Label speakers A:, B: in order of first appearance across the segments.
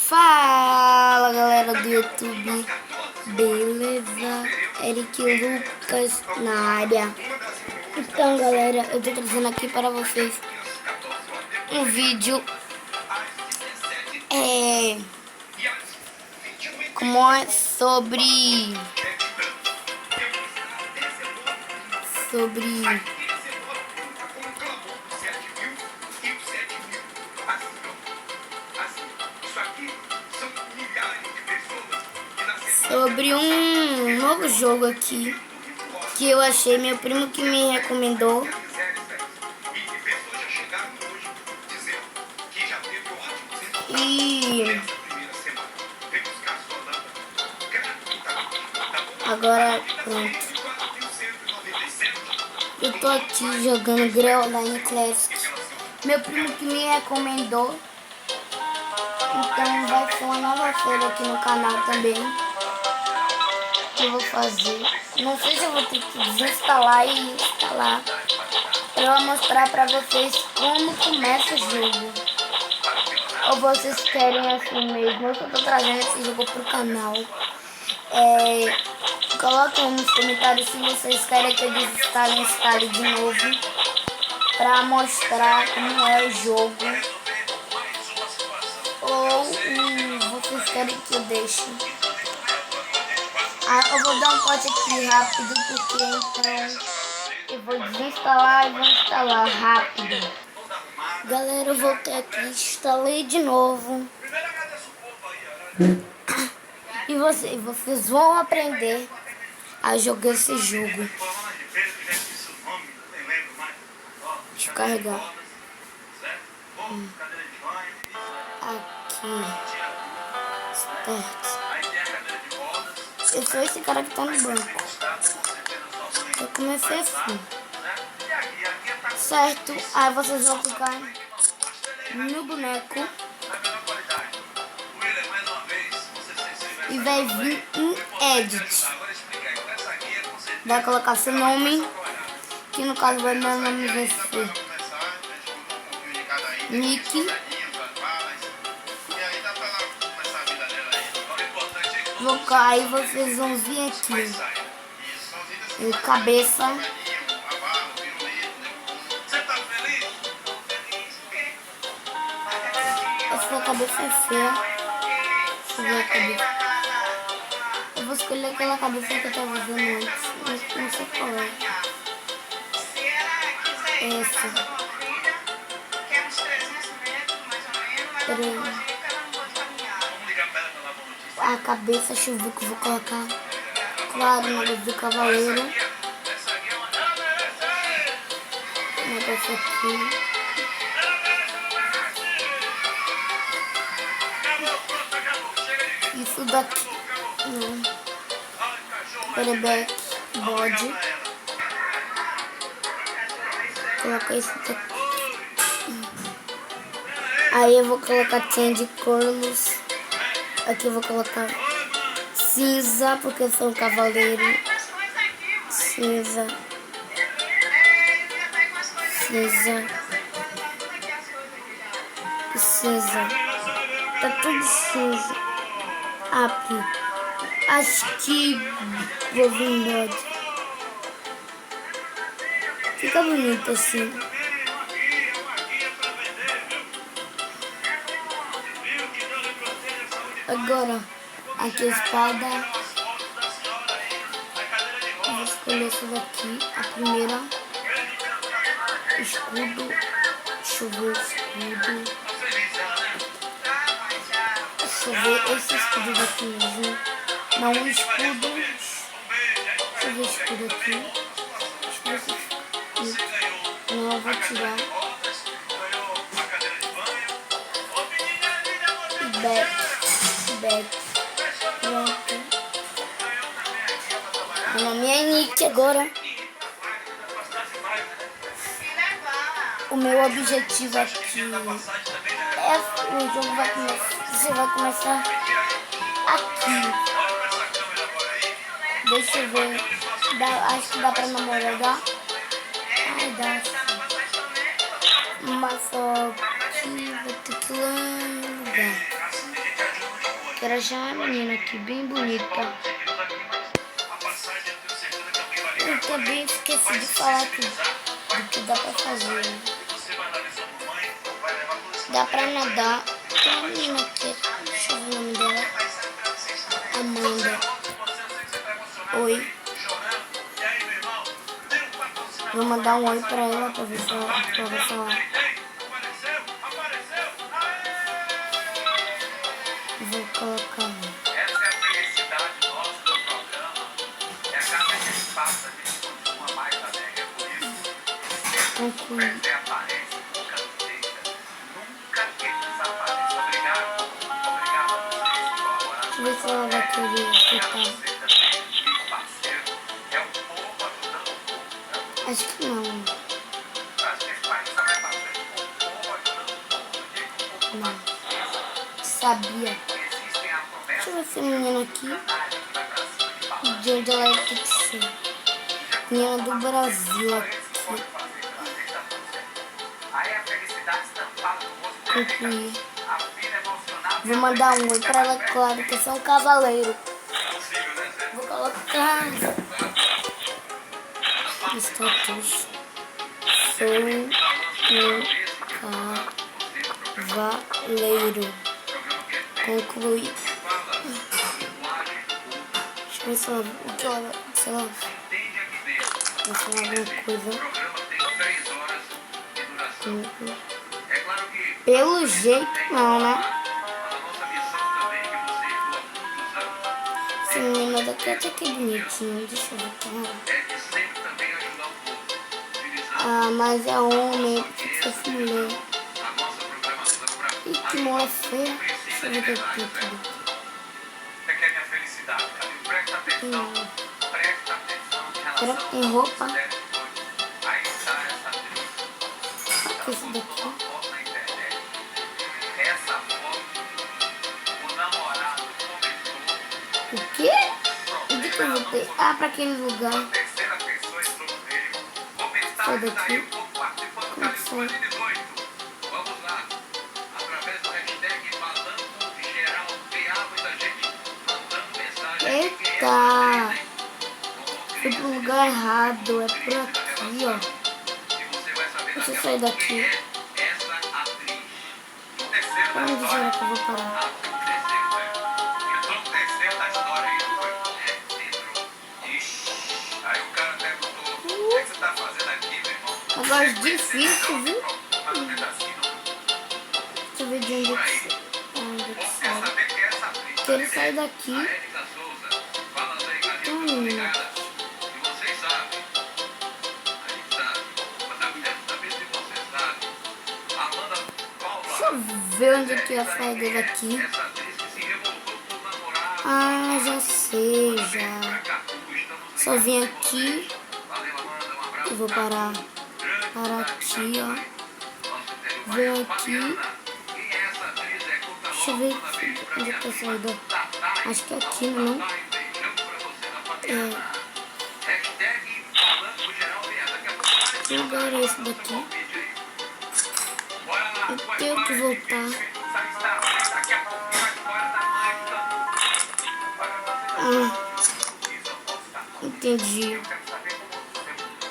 A: Fala galera do YouTube, beleza? Eric Lucas na área. Então galera, eu tô trazendo aqui para vocês um vídeo como é sobre um novo jogo aqui que eu achei, meu primo que me recomendou. E agora pronto. Eu tô aqui jogando Grey Online Classic. Meu primo que me recomendou. Então vai ser uma nova série aqui no canal também. Que eu vou fazer. Não sei se eu vou ter que desinstalar e instalar para mostrar para vocês como começa o jogo. Ou vocês querem assim mesmo? Eu só tô trazendo esse jogo pro canal. Coloquem nos comentários se vocês querem que eu desinstale e instale de novo para mostrar como é o jogo. Ou vocês querem que eu deixe. Eu vou dar um corte aqui rápido porque então eu vou desinstalar e vou instalar rápido. Galera, eu voltei aqui, instalei de novo. E vocês vão aprender a jogar esse jogo. Deixa eu carregar. Aqui. Start. Eu sou esse cara que tá no banco. Eu comecei assim. Certo? Aí vocês vão clicar no boneco. E vai vir em Edit. Vai colocar seu nome. Que no caso meu nome vai ser Nick. Vou cair, vocês vão vir aqui em cabeça. Essa cabeça é feia. Deixa eu ver a cabeça. Eu vou escolher aquela cabeça que eu tava usando antes. Não sei qual é. Essa. Peraí. A cabeça, deixa eu ver que eu vou colocar. Claro, na luz do cavaleiro. Negócio aqui. Isso daqui. Não. Perebeck, bode. Colocar isso daqui. Aí eu vou colocar Change Colors. Aqui eu vou colocar cinza, porque eu sou um cavaleiro. Cinza. Cinza. Cinza. Tá tudo cinza. Aqui. Acho que vou vir embora. Fica bonito assim. Agora, aqui a espada. Eu vou escolher essa daqui, a primeira. Escudo. Deixa eu ver o escudo. Deixa eu ver esse escudo daqui. Não, um escudo. Deixa eu ver o escudo aqui. Deixa eu ver esse escudo. Não, eu vou tirar. Pronto. Meu nome é Nick agora. O meu objetivo aqui o jogo vai começar. Você vai começar aqui. Deixa eu ver. Acho que dá pra namorar, dá? Ai, dá. Mas só que vou ter que largar. quero achar uma menina aqui bem bonita. Eu também esqueci de falar aqui do que dá pra fazer. Dá pra nadar. Tem uma menina aqui, deixa eu ver o nome dela. Amanda. Oi. Vou mandar um oi pra ela pra ver se ela falar. Vou colocar.
B: Essa é a felicidade nossa do programa. É a cada que a gente passa, a gente continua mais alegre. É por isso.
A: Concluir.
B: Sempre aparece, nunca nos deixa. Nunca que desapareça. Obrigado. Obrigado a vocês que colaboraram.
A: Deixa eu ver se ela vai querer
B: Obrigado a
A: aceitar.
B: você também, amigo, parceiro. É o povo ajudando o povo.
A: Acho que não.
B: Acho que esse país só vai passar com o povo ajudando o povo. Do jeito que o povo
A: Não.
B: faz.
A: Sabia.
B: Existem a
A: Deixa
B: promessa
A: eu ver essa menina aqui.
B: que vai pra cima de falar.
A: De onde ela tem que ser. Menina do Brasil aqui.
B: Pode fazer pela gente, tá tudo certo. Aí a felicidade estampada no rosto dele,
A: Concluir.
B: a vida emocionada.
A: Vou mandar um oi pra ela, claro, que eu sou um cavaleiro.
B: Possível, né, Zé?
A: Vou colocar status. Sou um cavaleiro. Concluir. Deixa eu ver se ela, o que ela, se ela
B: Entende aqui dentro.
A: vai falar alguma coisa.
B: O programa tem 3 horas de duração. É claro que
A: Pelo jeito não, né?
B: mas a nossa missão também, que você estuda há muitos anos,
A: Esse menino daqui até que é bonitinho. Deixa eu ver como é.
B: é de sempre também ajudar o povo. Utilizando
A: Ah, mas é homem, tem que ser mulher.
B: a nossa programação para
A: Ih, que mulher feia. Deixa eu ver o que eu tenho aqui.
B: Você quer minha felicidade, amigo? Presta atenção. Presta atenção em
A: Será
B: relação
A: que tem roupa?
B: ao sério de hoje. Aí está essa atriz.
A: Olha que esse
B: Ela
A: daqui.
B: postou uma foto na internet. Essa foto, o namorado comentou.
A: O quê? Onde que eu vou ter? Ah, pra aquele lugar.
B: A terceira pessoa entrou no meio.
A: Sai
B: Comentários
A: daqui.
B: aí, o povo participando do
A: Como que
B: California
A: sai?
B: 18. Vamos lá. Através do hashtag falando geral PA, muita gente mandando mensagem.
A: Eita! Fui pro lugar errado. É por aqui, ó.
B: E você vai saber
A: Deixa eu
B: daqui a
A: sair
B: pouco
A: daqui.
B: quem é essa atriz. O terceiro da
A: Onde será
B: história.
A: que eu vou parar?
B: Ah, foi o terceiro, né? Entrou no terceiro da história aí, não foi? É, entrou. Ixi. Aí o cara perguntou: o que você tá fazendo aqui, meu irmão?
A: Negócio difícil, viu?
B: Faz um pedacinho.
A: Deixa eu ver de onde que sai. Onde que
B: Quer
A: sai?
B: saber quem é essa atriz?
A: Quero sair daqui.
B: A Érica Souza. Fala aí, Galinho, obrigada. E vocês sabem. A gente sabe. Mas também se você sabe. Amanda Paula.
A: Deixa eu ver onde que é a saída daqui.
B: Essa atriz que se revoltou por namorar.
A: Ah, já sei, já.
B: Pra Catu, estamos
A: Só vim aqui.
B: Valeu, Amanda. Um abraço.
A: Eu vou parar.
B: Grande
A: Parar aqui, ó.
B: nosso interior.
A: Vem aqui.
B: Fabiana, quem é essa atriz? É conta
A: Deixa eu
B: logo,
A: ver
B: manda beijo pra
A: onde
B: minha
A: que é a
B: prima.
A: saída.
B: Tatá,
A: Acho que é aqui, não?
B: Tatá, um beijão pra você da Fabiana. Hashtag falando geral vem. Daqui a pouco
A: Que lugar é esse daqui? Eu tenho que voltar. Entendi.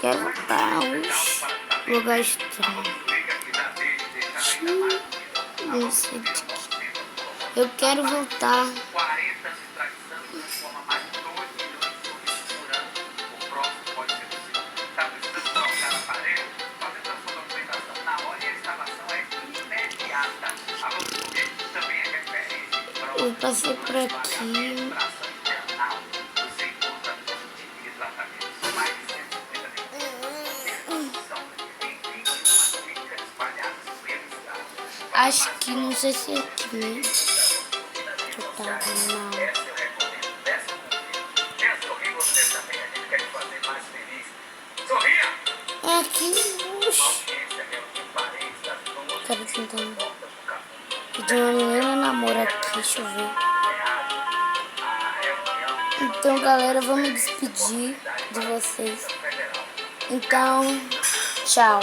A: Quero voltar. Oxi, lugar estranho. Não sei de que. Eu quero voltar.
B: 40 anos de tradição e transforma mais de 2 milhões de sorrisos por ano. O próximo pode ser possível. Está precisando trocar aparelho? Fazendo a sua documentação na hora e a instalação é imediata. A Volkswagen também é referência.
A: Eu passei por aqui.
B: Tração internal. Você encontra todo tipo de tratamento. Mais de 150 mil. Tem 21 clínicas espalhadas pela cidade.
A: Acho que não sei se é aqui, né? Deixa eu tá não.
B: Essa eu recomendo. Essa eu confio. Quer sorrir você também? A gente quer te fazer mais feliz. Sorria!
A: É aqui. Oxi.
B: Audiência, reunindo parentes das duas.
A: Quero tentar
B: Volta pro caminho.
A: pedir uma menina namoro aqui. Deixa eu ver.
B: A reunião
A: Então, galera, eu vou me despedir de vocês.
B: federal.
A: Então, tchau.